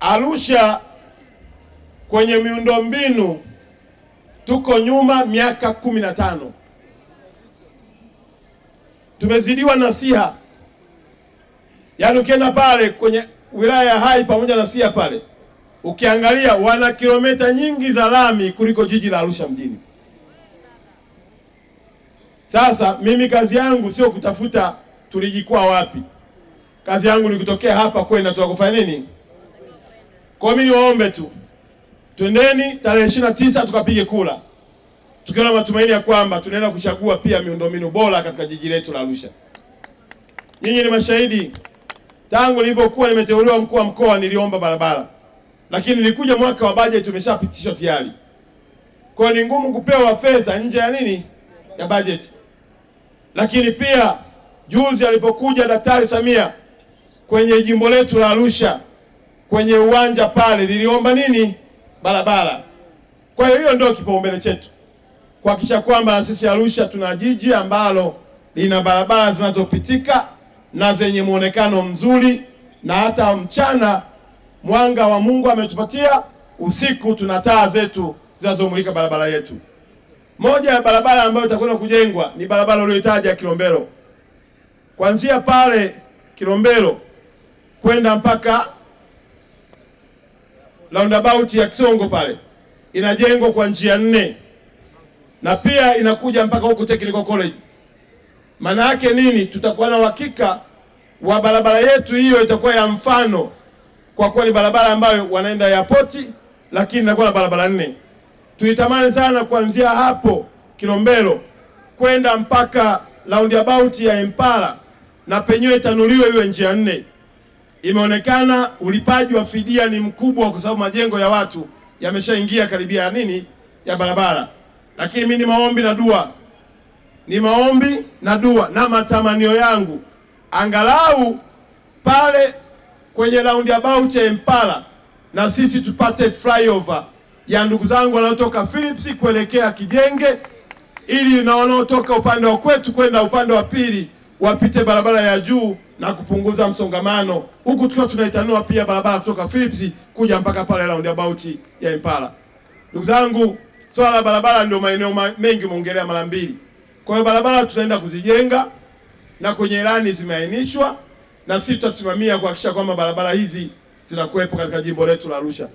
Arusha kwenye miundombinu tuko nyuma miaka 15. Tumezidiwa na Siha. Yaani ukienda pale kwenye wilaya ya Hai pamoja na Siha pale, ukiangalia wana kilomita nyingi za lami kuliko jiji la Arusha mjini. Sasa mimi kazi yangu sio kutafuta tulijikwaa wapi. Kazi yangu ni kutokea hapa kwenda tukafanya nini? Kwa mimi niwaombe tu, twendeni tarehe 29 tukapige kura, tukiona matumaini ya kwamba tunaenda kuchagua pia miundombinu bora katika jiji letu la Arusha. Nyinyi ni mashahidi, tangu nilipokuwa nimeteuliwa mkuu wa mkoa niliomba barabara, lakini nilikuja mwaka wa bajeti tumeshapitishwa tayari. Kwa ni ngumu kupewa fedha nje ya nini? Ya bajeti. Lakini pia juzi alipokuja Daktari Samia kwenye jimbo letu la Arusha, kwenye uwanja pale niliomba nini? Barabara. Kwa hiyo ndio kipaumbele chetu, kuhakikisha kwamba na sisi Arusha tuna jiji ambalo lina barabara zinazopitika na zenye muonekano mzuri, na hata mchana mwanga wa Mungu ametupatia, usiku tuna taa zetu zinazomulika barabara yetu. Moja ya barabara ambayo itakwenda kujengwa ni barabara uliyotaja Kilombero. Kuanzia pale Kilombero kwenda mpaka roundabout ya Kisongo pale inajengwa kwa njia 4. Na pia inakuja mpaka huko Technical College. Maana yake nini? Tutakuwa na uhakika wa barabara yetu hiyo itakuwa ya mfano, kwa kuwa ni barabara ambayo wanaenda airport, lakini inakuwa na barabara 4. Tulitamani sana kuanzia hapo Kilombero kwenda mpaka roundabout ya Impala, na penyewe itanuliwe iwe njia 4. Imeonekana ulipaji wa fidia ni mkubwa kwa sababu majengo ya watu yameshaingia karibia nini ya barabara. Lakini mimi ni maombi na dua na matamanio yangu, angalau pale kwenye roundabout ya Impala na sisi tupate flyover ya ndugu zangu wanaotoka Philips kuelekea Kijenge, ili na wanaotoka upande wa kwetu kwenda upande wa pili wapite barabara ya juu na kupunguza msongamano, huku tukiwa tunaitanua pia barabara kutoka Philips kuja mpaka pale roundabout ya Impala. Ndugu zangu, swala la barabara ndio maeneo mengi umeongelea mara 2. Kwa hiyo barabara tunaenda kuzijenga na kwenye ilani zimeainishwa, na sisi tutasimamia kuhakikisha kwamba barabara hizi zinakuwepo katika jimbo letu la Arusha.